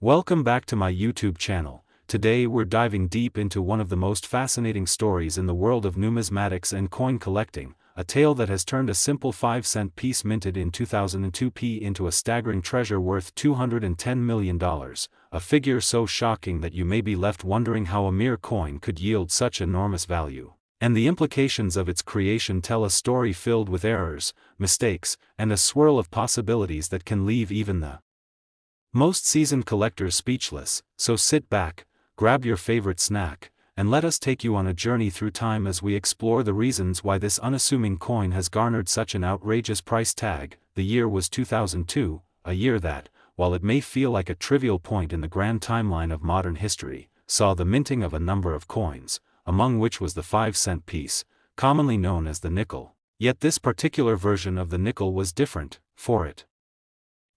Welcome back to my YouTube channel. Today we're diving deep into one of the most fascinating stories in the world of numismatics and coin collecting, a tale that has turned a simple 5-cent piece minted in 2002 into a staggering treasure worth $210 million, a figure so shocking that you may be left wondering how a mere coin could yield such enormous value. And the implications of its creation tell a story filled with errors, mistakes, and a swirl of possibilities that can leave even the most seasoned collectors speechless. So sit back, grab your favorite snack, and let us take you on a journey through time as we explore the reasons why this unassuming coin has garnered such an outrageous price tag. The year was 2002, a year that, while it may feel like a trivial point in the grand timeline of modern history, saw the minting of a number of coins, among which was the 5-cent piece, commonly known as the nickel. Yet this particular version of the nickel was different, for it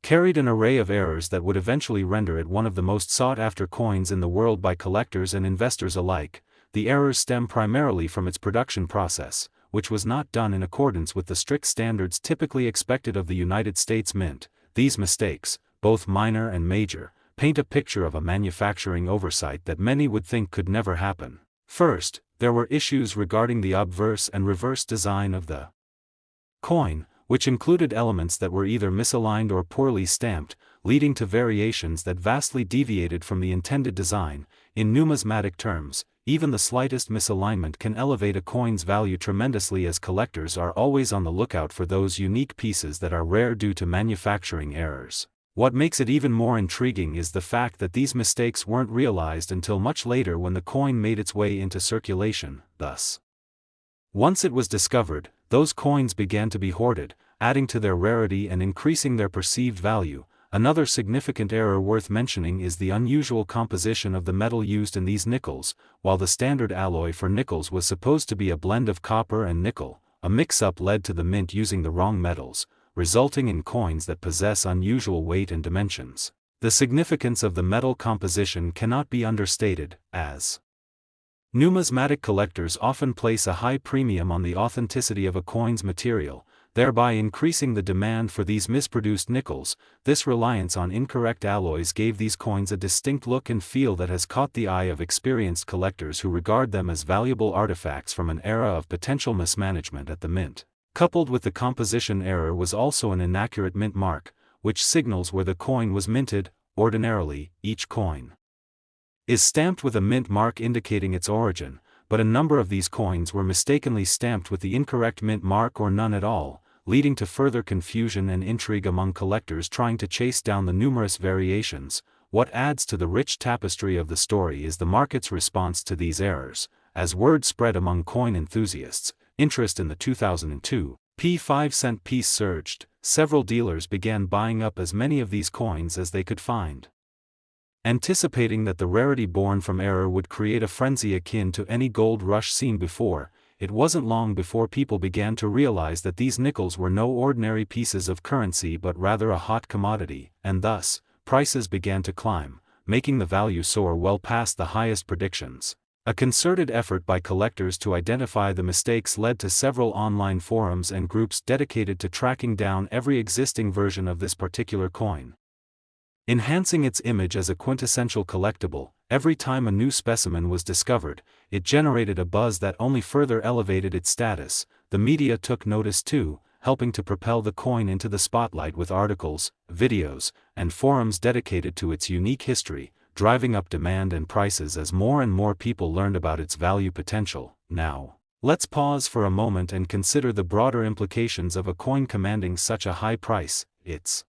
carried an array of errors that would eventually render it one of the most sought-after coins in the world by collectors and investors alike. The errors stem primarily from its production process, which was not done in accordance with the strict standards typically expected of the United States Mint. These mistakes, both minor and major, paint a picture of a manufacturing oversight that many would think could never happen. First, there were issues regarding the obverse and reverse design of the coin, which included elements that were either misaligned or poorly stamped, leading to variations that vastly deviated from the intended design. In numismatic terms, even the slightest misalignment can elevate a coin's value tremendously, as collectors are always on the lookout for those unique pieces that are rare due to manufacturing errors. What makes it even more intriguing is the fact that these mistakes weren't realized until much later when the coin made its way into circulation. Thus, once it was discovered, those coins began to be hoarded, adding to their rarity and increasing their perceived value. Another significant error worth mentioning is the unusual composition of the metal used in these nickels. While the standard alloy for nickels was supposed to be a blend of copper and nickel, a mix-up led to the mint using the wrong metals, resulting in coins that possess unusual weight and dimensions. The significance of the metal composition cannot be understated, as numismatic collectors often place a high premium on the authenticity of a coin's material, thereby increasing the demand for these misproduced nickels. This reliance on incorrect alloys gave these coins a distinct look and feel that has caught the eye of experienced collectors who regard them as valuable artifacts from an era of potential mismanagement at the mint. Coupled with the composition error was also an inaccurate mint mark, which signals where the coin was minted. Ordinarily, each coin is stamped with a mint mark indicating its origin, but a number of these coins were mistakenly stamped with the incorrect mint mark or none at all, leading to further confusion and intrigue among collectors trying to chase down the numerous variations. What adds to the rich tapestry of the story is the market's response to these errors. As word spread among coin enthusiasts, interest in the 2002 5-cent piece surged. Several dealers began buying up as many of these coins as they could find, anticipating that the rarity born from error would create a frenzy akin to any gold rush seen before. It wasn't long before people began to realize that these nickels were no ordinary pieces of currency but rather a hot commodity, and thus, prices began to climb, making the value soar well past the highest predictions. A concerted effort by collectors to identify the mistakes led to several online forums and groups dedicated to tracking down every existing version of this particular coin, enhancing its image as a quintessential collectible. Every time a new specimen was discovered, it generated a buzz that only further elevated its status. The media took notice too, helping to propel the coin into the spotlight with articles, videos, and forums dedicated to its unique history, driving up demand and prices as more and more people learned about its value potential. Now, let's pause for a moment and consider the broader implications of a coin commanding such a high price. It's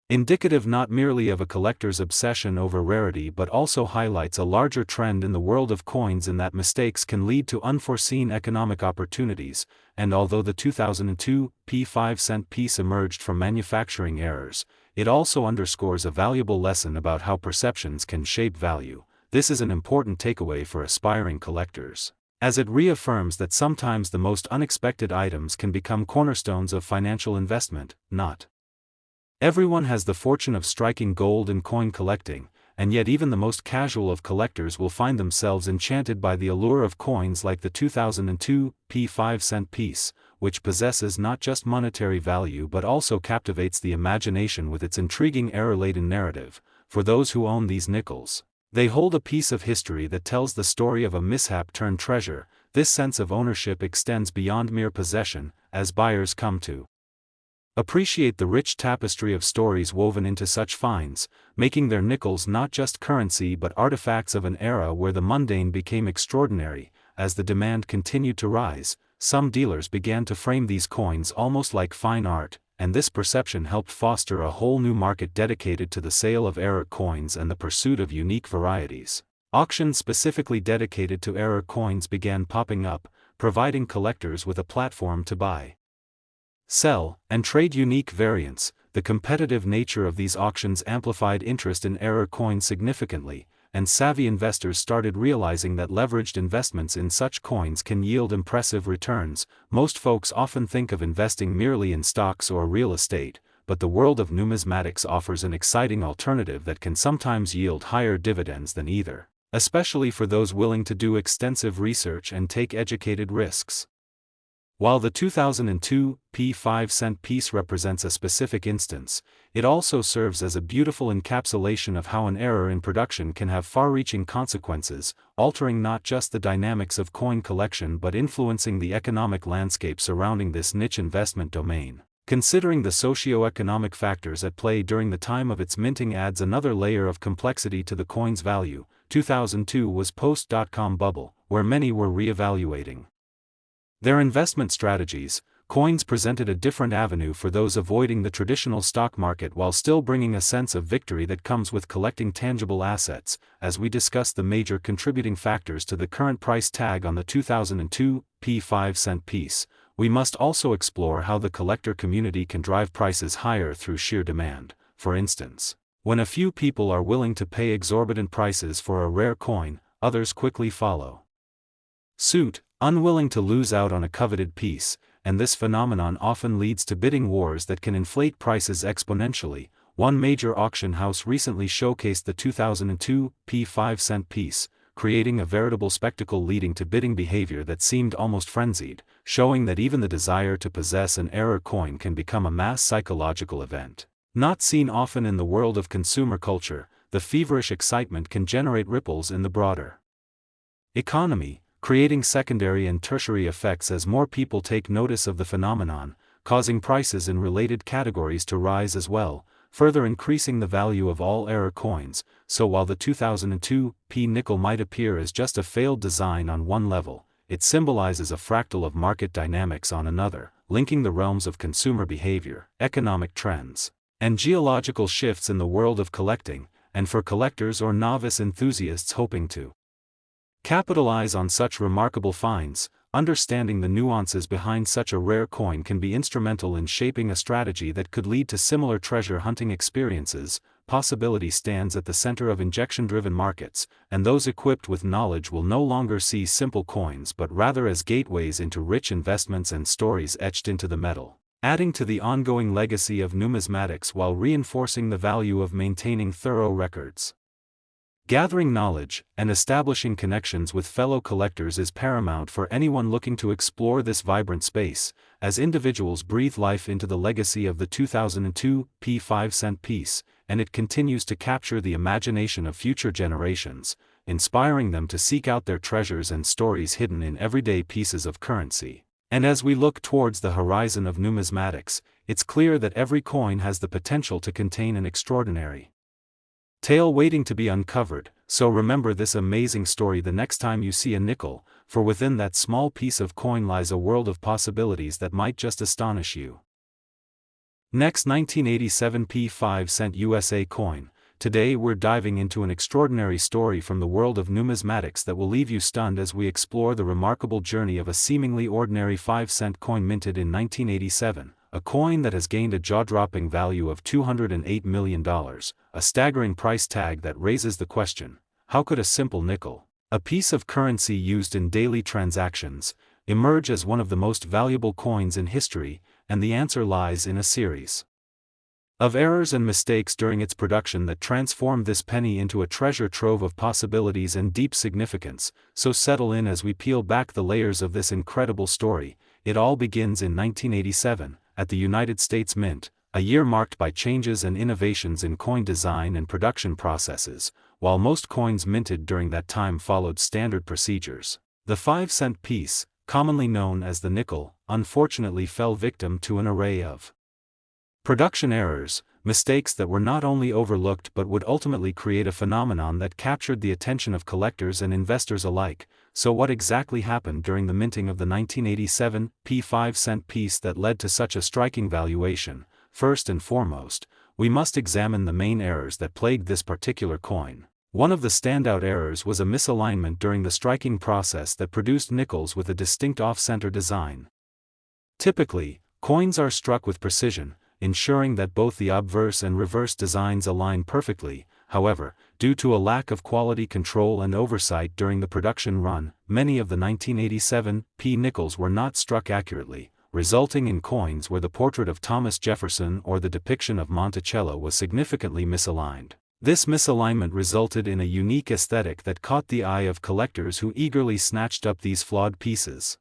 indicative not merely of a collector's obsession over rarity but also highlights a larger trend in the world of coins in that mistakes can lead to unforeseen economic opportunities. And although the 2002 5-cent piece emerged from manufacturing errors, it also underscores a valuable lesson about how perceptions can shape value. This is an important takeaway for aspiring collectors, as it reaffirms that sometimes the most unexpected items can become cornerstones of financial investment. Not everyone has the fortune of striking gold in coin collecting, and yet even the most casual of collectors will find themselves enchanted by the allure of coins like the 2002 5-cent piece, which possesses not just monetary value but also captivates the imagination with its intriguing error-laden narrative. for those who own these nickels. They hold a piece of history that tells the story of a mishap turned treasure. This sense of ownership extends beyond mere possession, as buyers come to appreciate the rich tapestry of stories woven into such finds, making their nickels not just currency but artifacts of an era where the mundane became extraordinary. As the demand continued to rise, some dealers began to frame these coins almost like fine art, and this perception helped foster a whole new market dedicated to the sale of error coins and the pursuit of unique varieties. Auctions specifically dedicated to error coins began popping up, providing collectors with a platform to buy, sell, and trade unique variants. The competitive nature of these auctions amplified interest in error coins significantly, and savvy investors started realizing that leveraged investments in such coins can yield impressive returns. Most folks often think of investing merely in stocks or real estate, but the world of numismatics offers an exciting alternative that can sometimes yield higher dividends than either, especially for those willing to do extensive research and take educated risks. While the 2002 5-cent piece represents a specific instance, it also serves as a beautiful encapsulation of how an error in production can have far-reaching consequences, altering not just the dynamics of coin collection but influencing the economic landscape surrounding this niche investment domain. Considering the socio-economic factors at play during the time of its minting adds another layer of complexity to the coin's value. 2002 was post-dot-com bubble, where many were re-evaluating their investment strategies. Coins presented a different avenue for those avoiding the traditional stock market while still bringing a sense of victory that comes with collecting tangible assets. As we discuss the major contributing factors to the current price tag on the 2002 5-cent piece, we must also explore how the collector community can drive prices higher through sheer demand. For instance, when a few people are willing to pay exorbitant prices for a rare coin, others quickly follow suit, unwilling to lose out on a coveted piece, and this phenomenon often leads to bidding wars that can inflate prices exponentially. One major auction house recently showcased the 2002 5-cent piece, creating a veritable spectacle leading to bidding behavior that seemed almost frenzied, showing that even the desire to possess an error coin can become a mass psychological event. Not seen often in the world of consumer culture, the feverish excitement can generate ripples in the broader economy, creating secondary and tertiary effects as more people take notice of the phenomenon, causing prices in related categories to rise as well, further increasing the value of all error coins. So while the 2002 nickel might appear as just a failed design on one level, it symbolizes a fractal of market dynamics on another, linking the realms of consumer behavior, economic trends, and geological shifts in the world of collecting. And for collectors or novice enthusiasts hoping to capitalize on such remarkable finds, understanding the nuances behind such a rare coin can be instrumental in shaping a strategy that could lead to similar treasure hunting experiences. Possibility stands at the center of injection-driven markets, and those equipped with knowledge will no longer see simple coins but rather as gateways into rich investments and stories etched into the metal, adding to the ongoing legacy of numismatics while reinforcing the value of maintaining thorough records. Gathering knowledge and establishing connections with fellow collectors is paramount for anyone looking to explore this vibrant space. As individuals breathe life into the legacy of the 2002 5-cent piece, and it continues to capture the imagination of future generations, inspiring them to seek out their treasures and stories hidden in everyday pieces of currency. And as we look towards the horizon of numismatics, it's clear that every coin has the potential to contain an extraordinary tale waiting to be uncovered. So remember this amazing story the next time you see a nickel, for within that small piece of coin lies a world of possibilities that might just astonish you. Next, 1987 5-cent USA coin. Today we're diving into an extraordinary story from the world of numismatics that will leave you stunned as we explore the remarkable journey of a seemingly ordinary 5-cent coin minted in 1987. A coin that has gained a jaw-dropping value of $208 million, a staggering price tag that raises the question, how could a simple nickel, a piece of currency used in daily transactions, emerge as one of the most valuable coins in history? And the answer lies in a series of errors and mistakes during its production that transformed this penny into a treasure trove of possibilities and deep significance. So settle in as we peel back the layers of this incredible story. It all begins in 1987. At the United States Mint, a year marked by changes and innovations in coin design and production processes. While most coins minted during that time followed standard procedures, the 5-cent piece, commonly known as the nickel, unfortunately fell victim to an array of production errors, mistakes that were not only overlooked but would ultimately create a phenomenon that captured the attention of collectors and investors alike. So what exactly happened during the minting of the 1987 5-cent piece that led to such a striking valuation? First and foremost, we must examine the main errors that plagued this particular coin. One of the standout errors was a misalignment during the striking process that produced nickels with a distinct off-center design. Typically, coins are struck with precision, ensuring that both the obverse and reverse designs align perfectly. However, due to a lack of quality control and oversight during the production run, many of the 1987 nickels were not struck accurately, resulting in coins where the portrait of Thomas Jefferson or the depiction of Monticello was significantly misaligned. This misalignment resulted in a unique aesthetic that caught the eye of collectors who eagerly snatched up these flawed pieces,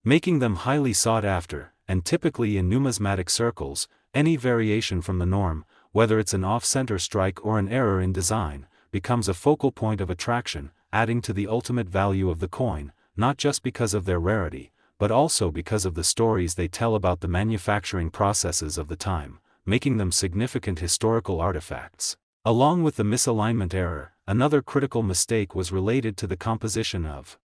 making them highly sought after. And typically in numismatic circles, any variation from the norm, whether it's an off-center strike or an error in design, becomes a focal point of attraction, adding to the ultimate value of the coin, not just because of their rarity, but also because of the stories they tell about the manufacturing processes of the time, making them significant historical artifacts. Along with the misalignment error, another critical mistake was related to the composition of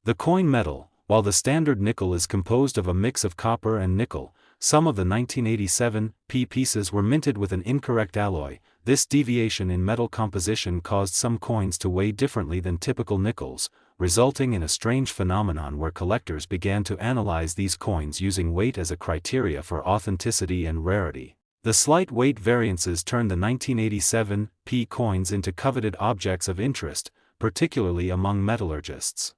the coin metal. While the standard nickel is composed of a mix of copper and nickel, some of the 1987 pieces were minted with an incorrect alloy. This deviation in metal composition caused some coins to weigh differently than typical nickels, resulting in a strange phenomenon where collectors began to analyze these coins using weight as a criteria for authenticity and rarity. The slight weight variances turned the 1987 coins into coveted objects of interest, particularly among metallurgists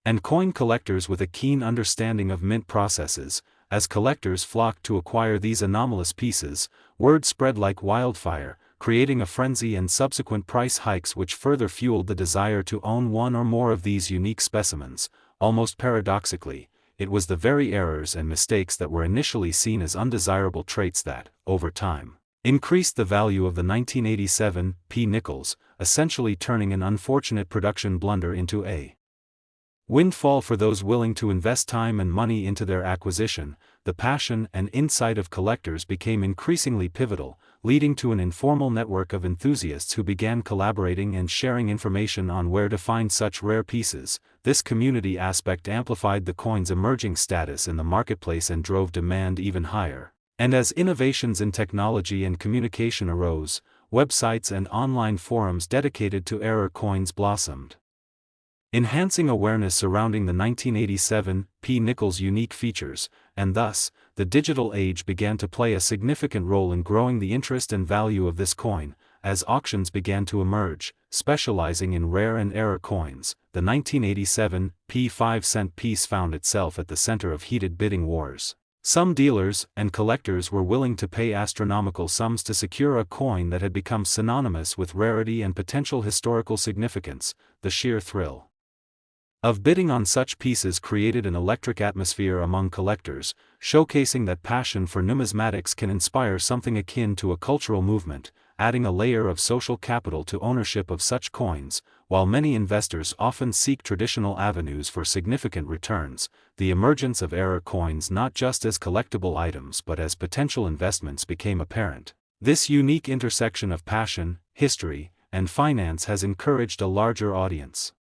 and coin collectors with a keen understanding of mint processes. As collectors flocked to acquire these anomalous pieces, word spread like wildfire, creating a frenzy and subsequent price hikes which further fueled the desire to own one or more of these unique specimens. Almost paradoxically, it was the very errors and mistakes that were initially seen as undesirable traits that, over time, increased the value of the 1987 nickels, essentially turning an unfortunate production blunder into a windfall for those willing to invest time and money into their acquisition. The passion and insight of collectors became increasingly pivotal, leading to an informal network of enthusiasts who began collaborating and sharing information on where to find such rare pieces. This community aspect amplified the coin's emerging status in the marketplace and drove demand even higher. And as innovations in technology and communication arose, websites and online forums dedicated to error coins blossomed, enhancing awareness surrounding the 1987 nickel's unique features. And thus, the digital age began to play a significant role in growing the interest and value of this coin. As auctions began to emerge, specializing in rare and error coins, the 1987 5-cent piece found itself at the center of heated bidding wars. Some dealers and collectors were willing to pay astronomical sums to secure a coin that had become synonymous with rarity and potential historical significance. The sheer thrill of bidding on such pieces created an electric atmosphere among collectors, showcasing that passion for numismatics can inspire something akin to a cultural movement, adding a layer of social capital to ownership of such coins. While many investors often seek traditional avenues for significant returns, the emergence of error coins not just as collectible items but as potential investments became apparent. This unique intersection of passion, history, and finance has encouraged a larger audience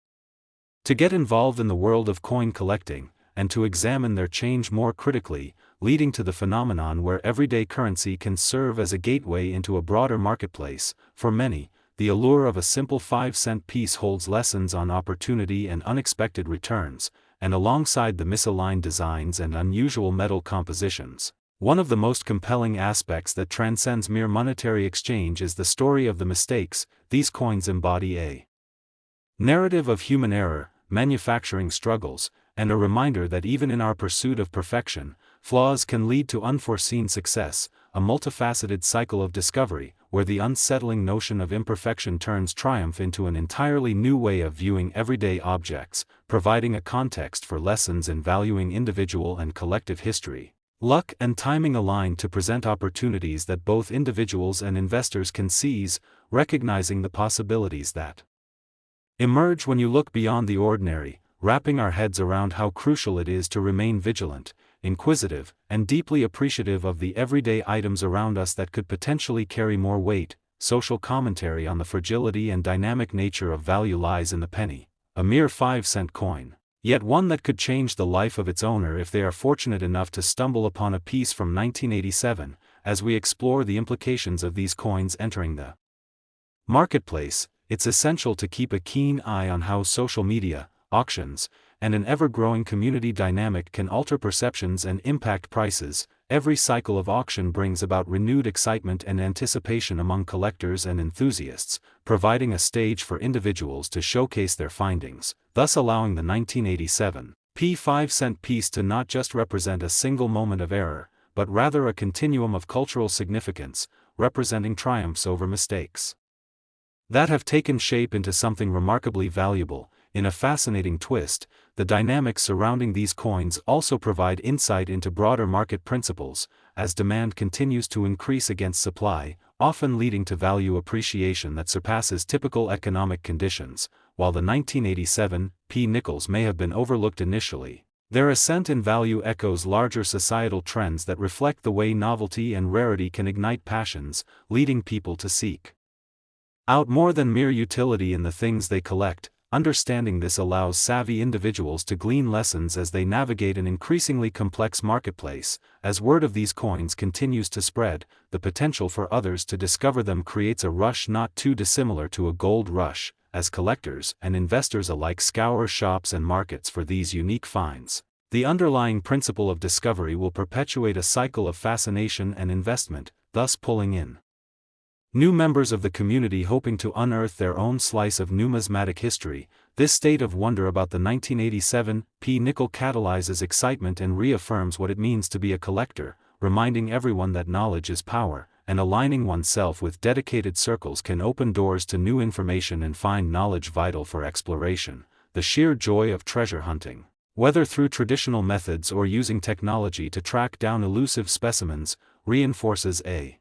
to get involved in the world of coin collecting, and to examine their change more critically, leading to the phenomenon where everyday currency can serve as a gateway into a broader marketplace. For many, the allure of a simple 5-cent piece holds lessons on opportunity and unexpected returns, and alongside the misaligned designs and unusual metal compositions, one of the most compelling aspects that transcends mere monetary exchange is the story of the mistakes. These coins embody a narrative of human error, manufacturing struggles, and a reminder that even in our pursuit of perfection, flaws can lead to unforeseen success, a multifaceted cycle of discovery, where the unsettling notion of imperfection turns triumph into an entirely new way of viewing everyday objects, providing a context for lessons in valuing individual and collective history. Luck and timing align to present opportunities that both individuals and investors can seize, recognizing the possibilities that emerge when you look beyond the ordinary, wrapping our heads around how crucial it is to remain vigilant, inquisitive, and deeply appreciative of the everyday items around us that could potentially carry more weight. Social commentary on the fragility and dynamic nature of value lies in the penny, a mere 5-cent coin, yet one that could change the life of its owner if they are fortunate enough to stumble upon a piece from 1987, as we explore the implications of these coins entering the marketplace. It's essential to keep a keen eye on how social media, auctions, and an ever-growing community dynamic can alter perceptions and impact prices. Every cycle of auction brings about renewed excitement and anticipation among collectors and enthusiasts, providing a stage for individuals to showcase their findings, thus allowing the 1987 5-cent piece to not just represent a single moment of error, but rather a continuum of cultural significance, representing triumphs over mistakes that have taken shape into something remarkably valuable. In a fascinating twist, the dynamics surrounding these coins also provide insight into broader market principles, as demand continues to increase against supply, often leading to value appreciation that surpasses typical economic conditions. While the 1987 nickels may have been overlooked initially, their ascent in value echoes larger societal trends that reflect the way novelty and rarity can ignite passions, leading people to seek out more than mere utility in the things they collect. Understanding this allows savvy individuals to glean lessons as they navigate an increasingly complex marketplace. As word of these coins continues to spread, the potential for others to discover them creates a rush not too dissimilar to a gold rush, as collectors and investors alike scour shops and markets for these unique finds. The underlying principle of discovery will perpetuate a cycle of fascination and investment, thus pulling in new members of the community hoping to unearth their own slice of numismatic history. This state of wonder about the 1987 nickel catalyzes excitement and reaffirms what it means to be a collector, reminding everyone that knowledge is power, and aligning oneself with dedicated circles can open doors to new information and find knowledge vital for exploration. The sheer joy of treasure hunting, whether through traditional methods or using technology to track down elusive specimens, reinforces a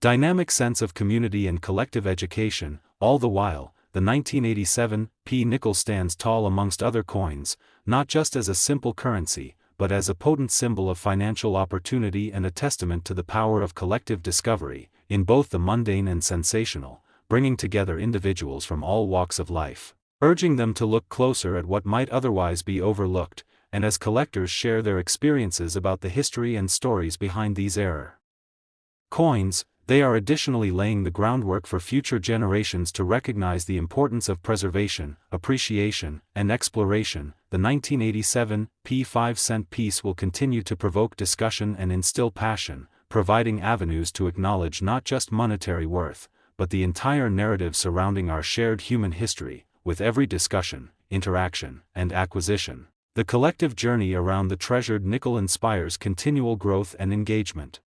dynamic sense of community and collective education. All the while, the 1987 nickel stands tall amongst other coins, not just as a simple currency, but as a potent symbol of financial opportunity and a testament to the power of collective discovery, in both the mundane and sensational, bringing together individuals from all walks of life, urging them to look closer at what might otherwise be overlooked, and as collectors share their experiences about the history and stories behind these rare coins, they are additionally laying the groundwork for future generations to recognize the importance of preservation, appreciation, and exploration. The 1987 5-cent piece will continue to provoke discussion and instill passion, providing avenues to acknowledge not just monetary worth, but the entire narrative surrounding our shared human history. With every discussion, interaction, and acquisition, the collective journey around the treasured nickel inspires continual growth and engagement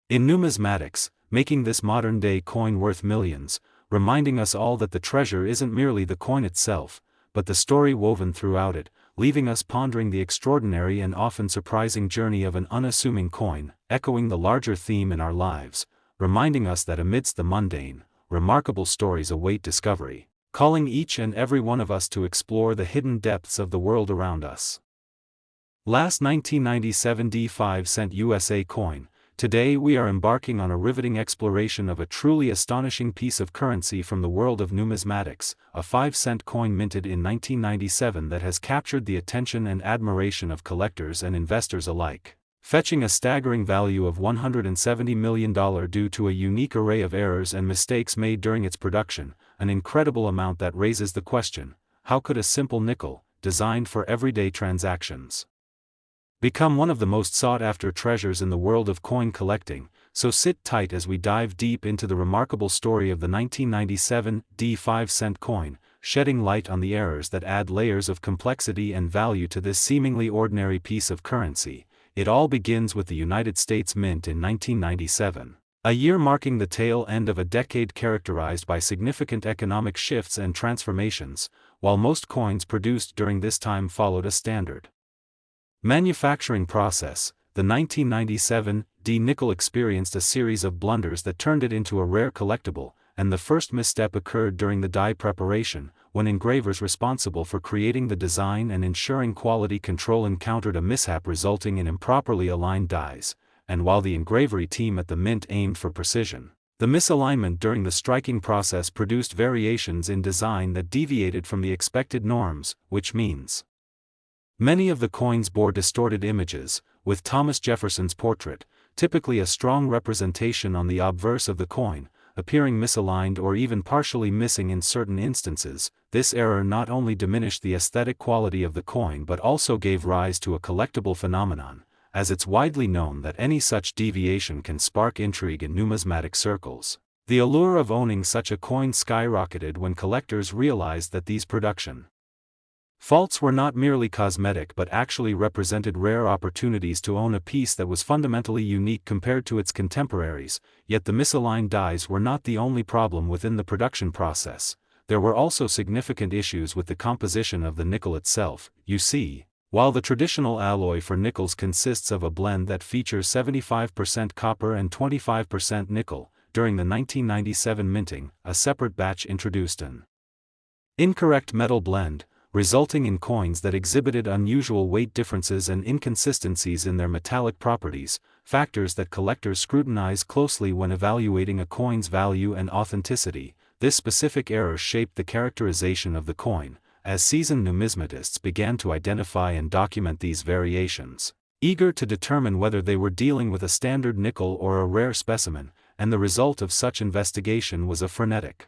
in numismatics, making this modern-day coin worth millions, reminding us all that the treasure isn't merely the coin itself, but the story woven throughout it, leaving us pondering the extraordinary and often surprising journey of an unassuming coin, echoing the larger theme in our lives, reminding us that amidst the mundane, remarkable stories await discovery, calling each and every one of us to explore the hidden depths of the world around us. Last 1997 5-cent USA coin. Today we are embarking on a riveting exploration of a truly astonishing piece of currency from the world of numismatics, a 5-cent coin minted in 1997 that has captured the attention and admiration of collectors and investors alike, fetching a staggering value of $170 million due to a unique array of errors and mistakes made during its production, an incredible amount that raises the question, how could a simple nickel, designed for everyday transactions, become one of the most sought-after treasures in the world of coin collecting? So sit tight as we dive deep into the remarkable story of the 1997 5-cent coin, shedding light on the errors that add layers of complexity and value to this seemingly ordinary piece of currency. It all begins with the United States Mint in 1997, a year marking the tail end of a decade characterized by significant economic shifts and transformations. While most coins produced during this time followed a standard manufacturing process, the 1997 D nickel experienced a series of blunders that turned it into a rare collectible, and the first misstep occurred during the die preparation, when engravers responsible for creating the design and ensuring quality control encountered a mishap resulting in improperly aligned dies, and while the engravery team at the mint aimed for precision, the misalignment during the striking process produced variations in design that deviated from the expected norms, which means many of the coins bore distorted images, with Thomas Jefferson's portrait, typically a strong representation on the obverse of the coin, appearing misaligned or even partially missing in certain instances. This error not only diminished the aesthetic quality of the coin but also gave rise to a collectible phenomenon, as it's widely known that any such deviation can spark intrigue in numismatic circles. The allure of owning such a coin skyrocketed when collectors realized that these production faults were not merely cosmetic but actually represented rare opportunities to own a piece that was fundamentally unique compared to its contemporaries. Yet the misaligned dies were not the only problem within the production process. There were also significant issues with the composition of the nickel itself. You see, while the traditional alloy for nickels consists of a blend that features 75% copper and 25% nickel, during the 1997 minting, a separate batch introduced an incorrect metal blend, resulting in coins that exhibited unusual weight differences and inconsistencies in their metallic properties, factors that collectors scrutinize closely when evaluating a coin's value and authenticity. This specific error shaped the characterization of the coin, as seasoned numismatists began to identify and document these variations, eager to determine whether they were dealing with a standard nickel or a rare specimen, and the result of such investigation was a frenetic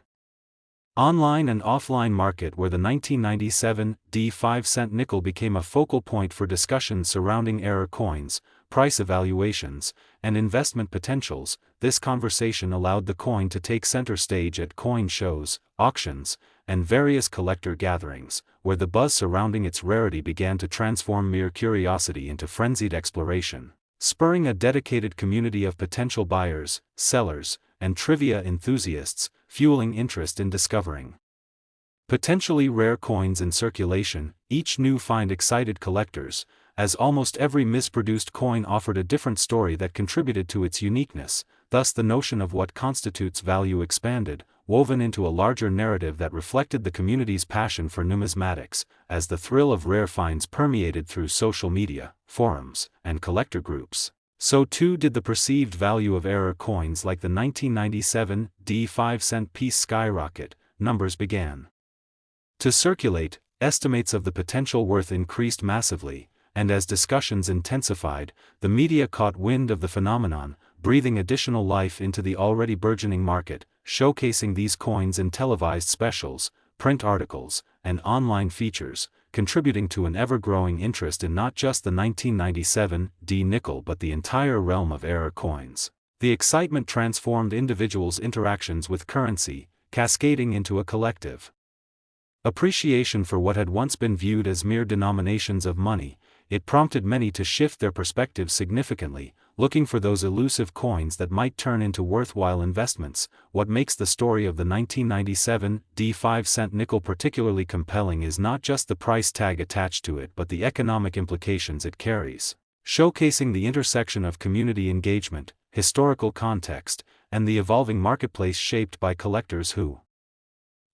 online and offline market where the 1997 D 5-cent nickel became a focal point for discussions surrounding error coins, price evaluations, and investment potentials. This conversation allowed the coin to take center stage at coin shows, auctions, and various collector gatherings, where the buzz surrounding its rarity began to transform mere curiosity into frenzied exploration, spurring a dedicated community of potential buyers, sellers, and trivia enthusiasts, fueling interest in discovering potentially rare coins in circulation. Each new find excited collectors, as almost every misproduced coin offered a different story that contributed to its uniqueness. Thus the notion of what constitutes value expanded, woven into a larger narrative that reflected the community's passion for numismatics. As the thrill of rare finds permeated through social media, forums, and collector groups, so too did the perceived value of error coins like the 1997 D 5-cent piece skyrocket. Numbers began to circulate, estimates of the potential worth increased massively, and as discussions intensified, the media caught wind of the phenomenon, breathing additional life into the already burgeoning market, showcasing these coins in televised specials, print articles, and online features, contributing to an ever-growing interest in not just the 1997 D nickel but the entire realm of error coins. The excitement transformed individuals' interactions with currency, cascading into a collective appreciation for what had once been viewed as mere denominations of money. It prompted many to shift their perspectives significantly, looking for those elusive coins that might turn into worthwhile investments. What makes the story of the 1997 D 5-cent nickel particularly compelling is not just the price tag attached to it but the economic implications it carries, showcasing the intersection of community engagement, historical context, and the evolving marketplace shaped by collectors who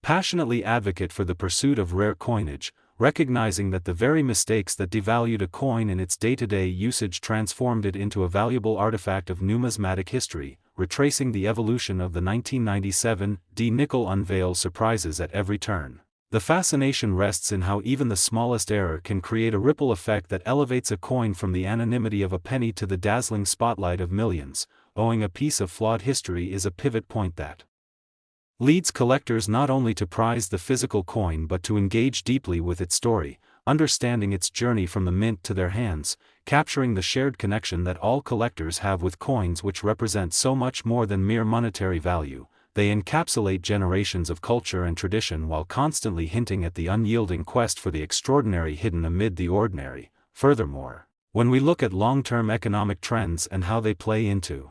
passionately advocate for the pursuit of rare coinage, recognizing that the very mistakes that devalued a coin in its day-to-day usage transformed it into a valuable artifact of numismatic history. Retracing the evolution of the 1997 D nickel unveils surprises at every turn. The fascination rests in how even the smallest error can create a ripple effect that elevates a coin from the anonymity of a penny to the dazzling spotlight of millions. Owning a piece of flawed history is a pivot point that leads collectors not only to prize the physical coin but to engage deeply with its story, understanding its journey from the mint to their hands, capturing the shared connection that all collectors have with coins which represent so much more than mere monetary value. They encapsulate generations of culture and tradition while constantly hinting at the unyielding quest for the extraordinary hidden amid the ordinary. Furthermore, when we look at long-term economic trends and how they play into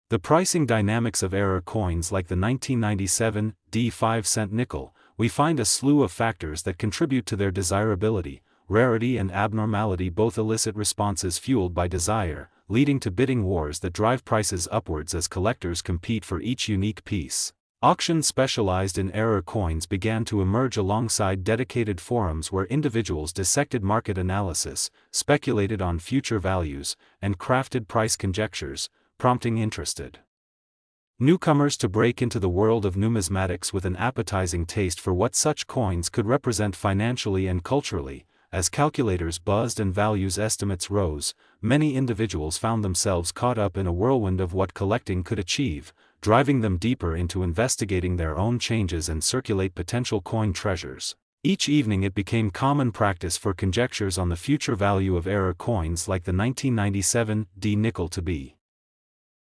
the pricing dynamics of error coins like the 1997 D 5-cent nickel, we find a slew of factors that contribute to their desirability. rarity and abnormality both elicit responses fueled by desire, leading to bidding wars that drive prices upwards as collectors compete for each unique piece. Auctions specialized in error coins began to emerge alongside dedicated forums where individuals dissected market analysis, speculated on future values, and crafted price conjectures, prompting interested newcomers to break into the world of numismatics with an appetizing taste for what such coins could represent financially and culturally. As calculators buzzed and values estimates rose, many individuals found themselves caught up in a whirlwind of what collecting could achieve, driving them deeper into investigating their own changes and circulate potential coin treasures. Each evening it became common practice for conjectures on the future value of error coins like the 1997 D nickel to be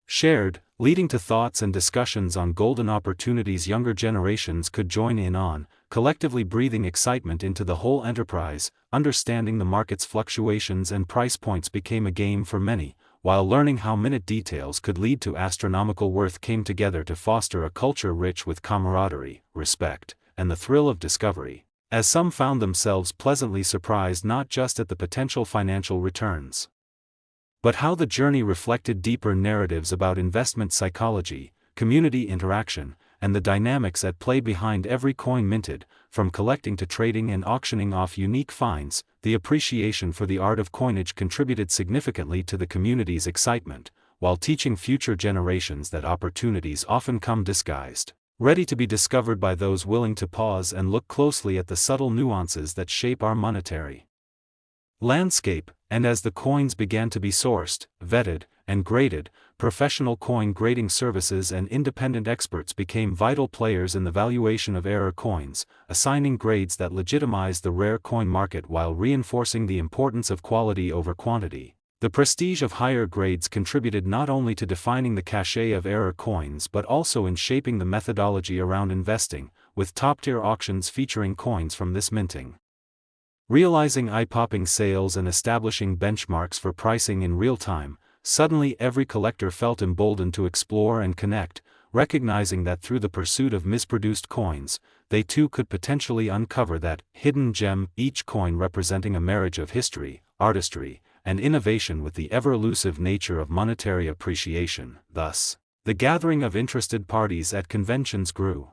shared, leading to thoughts and discussions on golden opportunities younger generations could join in on, collectively breathing excitement into the whole enterprise. Understanding the market's fluctuations and price points became a game for many, while learning how minute details could lead to astronomical worth came together to foster a culture rich with camaraderie, respect, and the thrill of discovery, as some found themselves pleasantly surprised not just at the potential financial returns, but how the journey reflected deeper narratives about investment psychology, community interaction, and the dynamics at play behind every coin minted. From collecting to trading and auctioning off unique finds, the appreciation for the art of coinage contributed significantly to the community's excitement, while teaching future generations that opportunities often come disguised, ready to be discovered by those willing to pause and look closely at the subtle nuances that shape our monetary landscape. And as the coins began to be sourced, vetted, and graded, professional coin grading services and independent experts became vital players in the valuation of error coins, assigning grades that legitimized the rare coin market while reinforcing the importance of quality over quantity. The prestige of higher grades contributed not only to defining the cachet of error coins but also in shaping the methodology around investing, with top-tier auctions featuring coins from this minting realizing eye-popping sales and establishing benchmarks for pricing in real time. Suddenly every collector felt emboldened to explore and connect, recognizing that through the pursuit of misproduced coins, they too could potentially uncover that hidden gem, each coin representing a marriage of history, artistry, and innovation with the ever-elusive nature of monetary appreciation. Thus, the gathering of interested parties at conventions grew.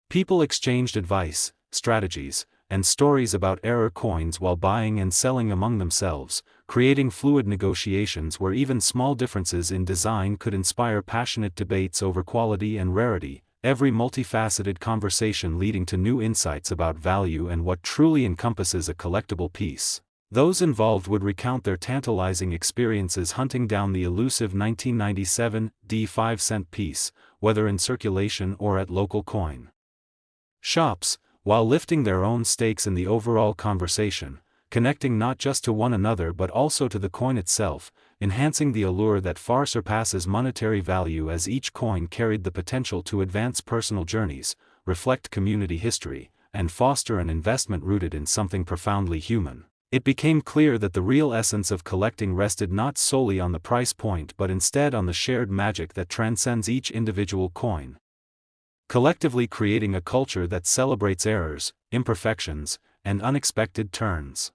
People exchanged advice, strategies, and stories about error coins while buying and selling among themselves, creating fluid negotiations where even small differences in design could inspire passionate debates over quality and rarity, every multifaceted conversation leading to new insights about value and what truly encompasses a collectible piece. Those involved would recount their tantalizing experiences hunting down the elusive 1997 D 5-cent piece, whether in circulation or at local coin shops, while lifting their own stakes in the overall conversation, connecting not just to one another but also to the coin itself, enhancing the allure that far surpasses monetary value as each coin carried the potential to advance personal journeys, reflect community history, and foster an investment rooted in something profoundly human. It became clear that the real essence of collecting rested not solely on the price point but instead on the shared magic that transcends each individual coin, collectively creating a culture that celebrates errors, imperfections, and unexpected turns.